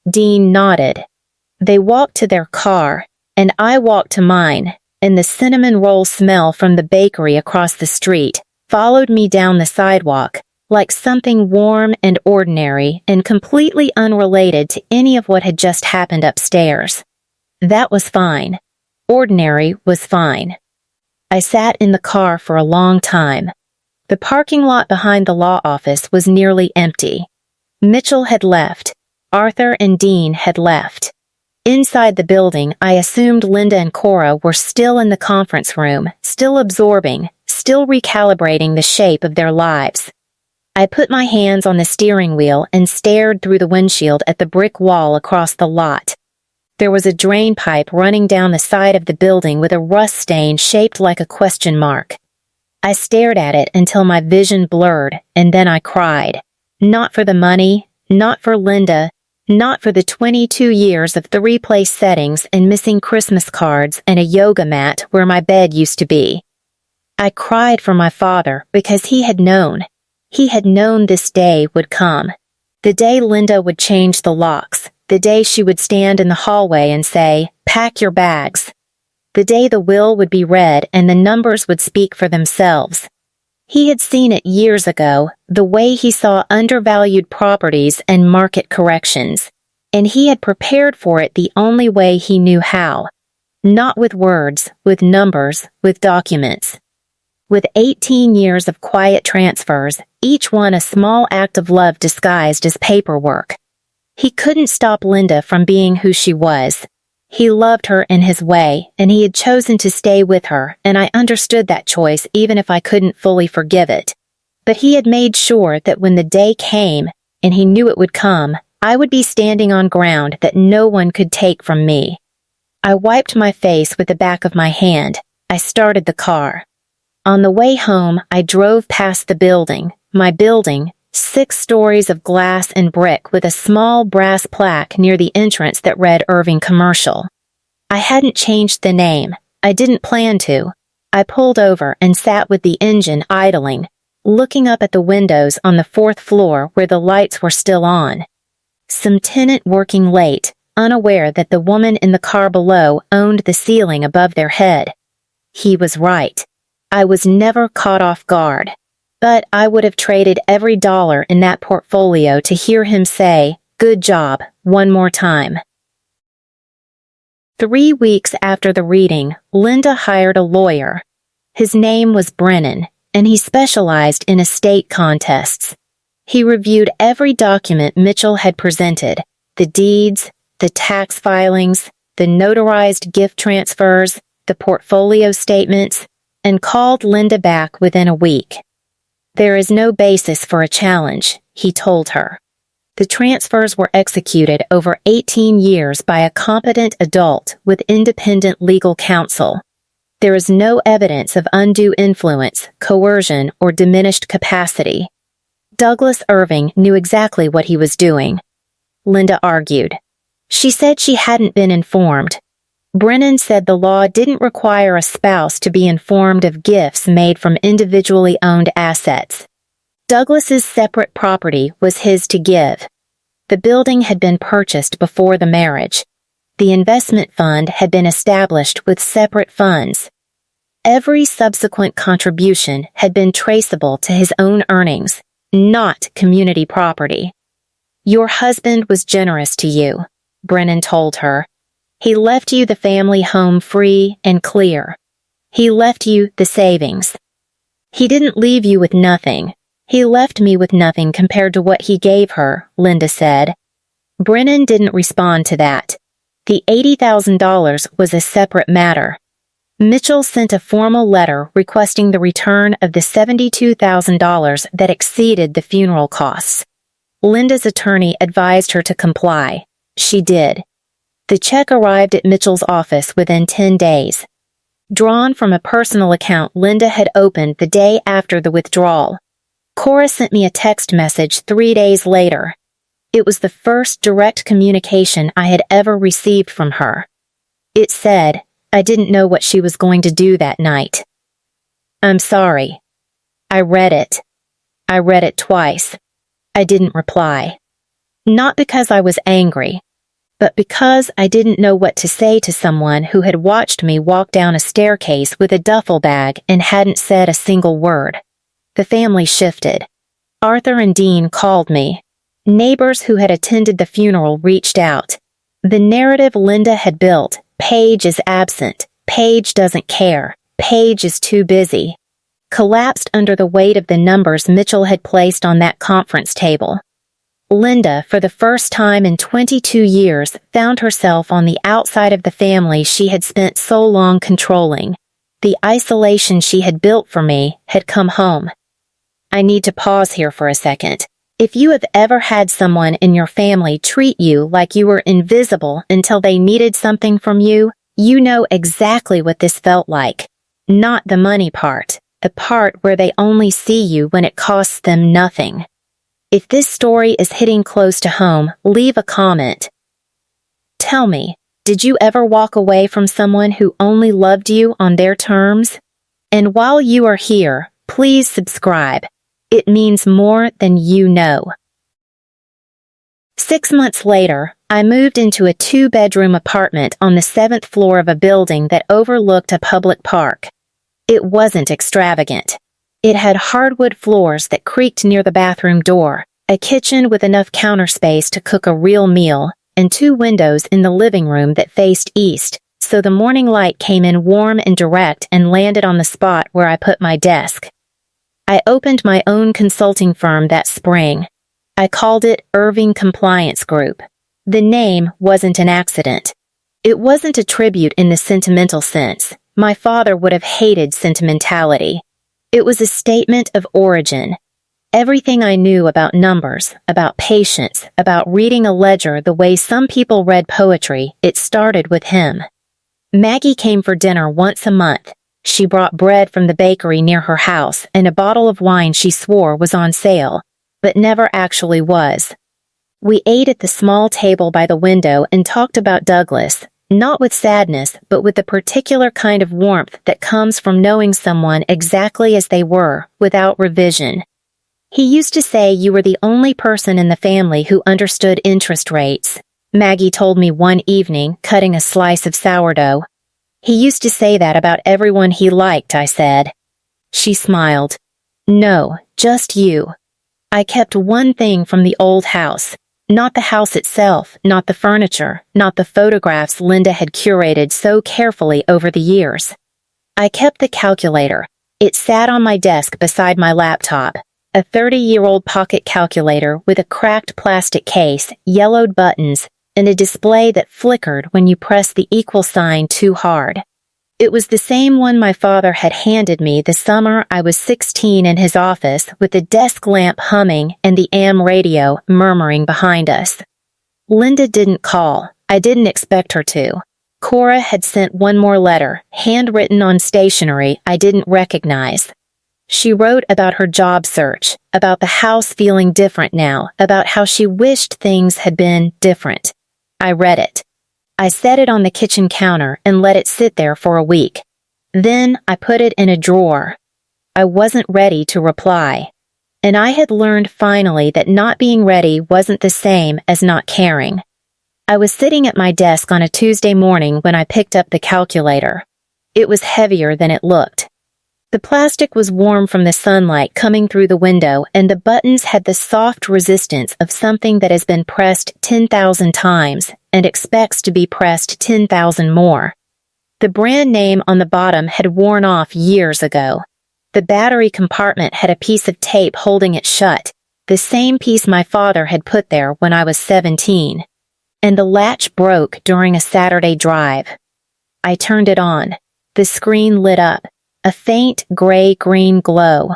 Dean nodded. They walked to their car, and I walked to mine, and the cinnamon roll smell from the bakery across the street followed me down the sidewalk, like something warm and ordinary and completely unrelated to any of what had just happened upstairs. That was fine. Ordinary was fine. I sat in the car for a long time. The parking lot behind the law office was nearly empty. Mitchell had left. Arthur and Dean had left. Inside the building, I assumed Linda and Cora were still in the conference room, still absorbing, still recalibrating the shape of their lives. I put my hands on the steering wheel and stared through the windshield at the brick wall across the lot. There was a drain pipe running down the side of the building with a rust stain shaped like a question mark. I stared at it until my vision blurred, and then I cried. Not for the money, not for Linda, not for the 22 years of three-place settings and missing Christmas cards and a yoga mat where my bed used to be. I cried for my father because he had known. He had known this day would come. The day Linda would change the locks. The day she would stand in the hallway and say, "Pack your bags." The day the will would be read and the numbers would speak for themselves. He had seen it years ago, the way he saw undervalued properties and market corrections, and he had prepared for it the only way he knew how. Not with words, with numbers, with documents. With 18 years of quiet transfers, each one a small act of love disguised as paperwork. He couldn't stop Linda from being who she was. He loved her in his way, and he had chosen to stay with her, and I understood that choice even if I couldn't fully forgive it. But he had made sure that when the day came, and he knew it would come, I would be standing on ground that no one could take from me. I wiped my face with the back of my hand. I started the car. On the way home, I drove past the building, my building, 6 stories of glass and brick with a small brass plaque near the entrance that read Irving Commercial. I hadn't changed the name. I didn't plan to. I pulled over and sat with the engine idling, looking up at the windows on the 4th floor where the lights were still on. Some tenant working late, unaware that the woman in the car below owned the ceiling above their head. He was right. I was never caught off guard. But I would have traded every dollar in that portfolio to hear him say, "Good job," one more time. 3 weeks after the reading, Linda hired a lawyer. His name was Brennan, and he specialized in estate contests. He reviewed every document Mitchell had presented, the deeds, the tax filings, the notarized gift transfers, the portfolio statements, and called Linda back within a week. There is no basis for a challenge, he told her. The transfers were executed over 18 years by a competent adult with independent legal counsel. There is no evidence of undue influence, coercion, or diminished capacity. Douglas Irving knew exactly what he was doing. Linda argued. She said she hadn't been informed. Brennan said the law didn't require a spouse to be informed of gifts made from individually owned assets. Douglas's separate property was his to give. The building had been purchased before the marriage. The investment fund had been established with separate funds. Every subsequent contribution had been traceable to his own earnings, not community property. Your husband was generous to you, Brennan told her. He left you the family home free and clear. He left you the savings. He didn't leave you with nothing. He left me with nothing compared to what he gave her, Linda said. Brennan didn't respond to that. The $80,000 was a separate matter. Mitchell sent a formal letter requesting the return of the $72,000 that exceeded the funeral costs. Linda's attorney advised her to comply. She did. The check arrived at Mitchell's office within 10 days. Drawn from a personal account Linda had opened the day after the withdrawal. Cora sent me a text message 3 days later. It was the first direct communication I had ever received from her. It said, I didn't know what she was going to do that night. I'm sorry. I read it. I read it twice. I didn't reply. Not because I was angry, but because I didn't know what to say to someone who had watched me walk down a staircase with a duffel bag and hadn't said a single word. The family shifted. Arthur and Dean called me. Neighbors who had attended the funeral reached out. The narrative Linda had built, Paige is absent, Paige doesn't care, Paige is too busy, collapsed under the weight of the numbers Mitchell had placed on that conference table. Linda, for the first time in 22 years, found herself on the outside of the family she had spent so long controlling. The isolation she had built for me had come home. I need to pause here for a second. If you have ever had someone in your family treat you like you were invisible until they needed something from you, you know exactly what this felt like. Not the money part, the part where they only see you when it costs them nothing. If this story is hitting close to home, leave a comment. Tell me, did you ever walk away from someone who only loved you on their terms? And while you are here, please subscribe. It means more than you know. 6 months later, I moved into a 2-bedroom apartment on the 7th floor of a building that overlooked a public park. It wasn't extravagant. It had hardwood floors that creaked near the bathroom door, a kitchen with enough counter space to cook a real meal, and 2 windows in the living room that faced east, so the morning light came in warm and direct and landed on the spot where I put my desk. I opened my own consulting firm that spring. I called it Irving Compliance Group. The name wasn't an accident. It wasn't a tribute in the sentimental sense. My father would have hated sentimentality. It was a statement of origin. Everything I knew about numbers, about patience, about reading a ledger the way some people read poetry, it started with him. Maggie came for dinner once a month. She brought bread from the bakery near her house and a bottle of wine she swore was on sale, but never actually was. We ate at the small table by the window and talked about Douglas, not with sadness, but with the particular kind of warmth that comes from knowing someone exactly as they were, without revision. He used to say you were the only person in the family who understood interest rates, Maggie told me one evening, cutting a slice of sourdough. He used to say that about everyone he liked, I said. She smiled. No, just you. I kept one thing from the old house. Not the house itself, not the furniture, not the photographs Linda had curated so carefully over the years. I kept the calculator. It sat on my desk beside my laptop, a 30-year-old pocket calculator with a cracked plastic case, yellowed buttons, and a display that flickered when you pressed the equal sign too hard. It was the same one my father had handed me the summer I was 16 in his office with the desk lamp humming and the AM radio murmuring behind us. Linda didn't call. I didn't expect her to. Cora had sent one more letter, handwritten on stationery I didn't recognize. She wrote about her job search, about the house feeling different now, about how she wished things had been different. I read it. I set it on the kitchen counter and let it sit there for a week. Then I put it in a drawer. I wasn't ready to reply. And I had learned finally that not being ready wasn't the same as not caring. I was sitting at my desk on a Tuesday morning when I picked up the calculator. It was heavier than it looked. The plastic was warm from the sunlight coming through the window, and the buttons had the soft resistance of something that has been pressed 10,000 times and expects to be pressed 10,000 more. The brand name on the bottom had worn off years ago. The battery compartment had a piece of tape holding it shut, the same piece my father had put there when I was 17. And the latch broke during a Saturday drive. I turned it on. The screen lit up, a faint gray-green glow.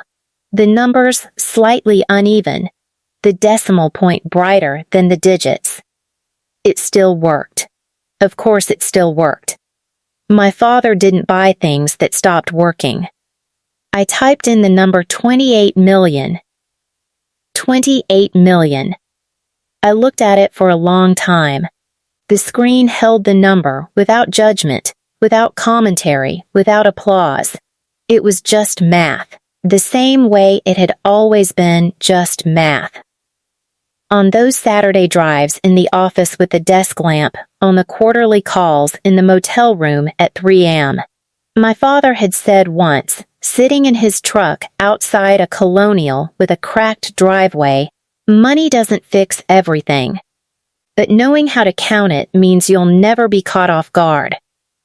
The numbers slightly uneven, the decimal point brighter than the digits. It still worked. Of course it still worked. My father didn't buy things that stopped working. I typed in the number 28 million. 28 million. I looked at it for a long time. The screen held the number without judgment, without commentary, without applause. It was just math, the same way it had always been just math. On those Saturday drives in the office with the desk lamp, on the quarterly calls in the motel room at 3 a.m., my father had said once, sitting in his truck outside a Colonial with a cracked driveway, "Money doesn't fix everything. But knowing how to count it means you'll never be caught off guard."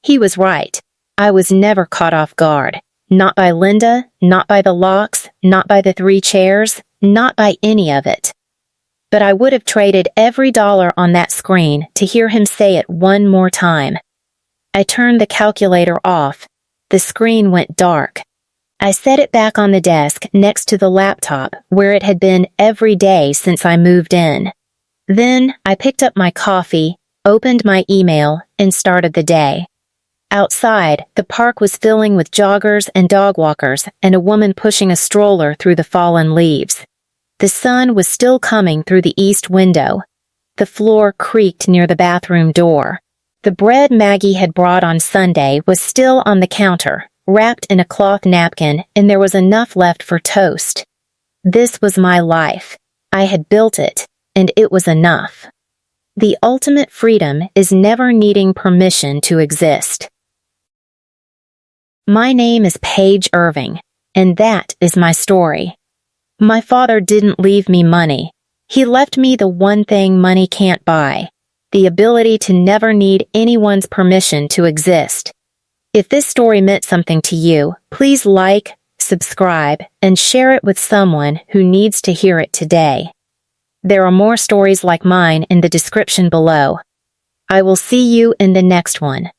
He was right. I was never caught off guard. Not by Linda, not by the locks, not by the 3 chairs, not by any of it. But I would have traded every dollar on that screen to hear him say it one more time. I turned the calculator off. The screen went dark. I set it back on the desk next to the laptop where it had been every day since I moved in. Then I picked up my coffee, opened my email, and started the day. Outside, the park was filling with joggers and dog walkers and a woman pushing a stroller through the fallen leaves. The sun was still coming through the east window. The floor creaked near the bathroom door. The bread Maggie had brought on Sunday was still on the counter, wrapped in a cloth napkin, and there was enough left for toast. This was my life. I had built it, and it was enough. The ultimate freedom is never needing permission to exist. My name is Paige Irving, and that is my story. My father didn't leave me money. He left me the one thing money can't buy, the ability to never need anyone's permission to exist. If this story meant something to you, please like, subscribe, and share it with someone who needs to hear it today. There are more stories like mine in the description below. I will see you in the next one.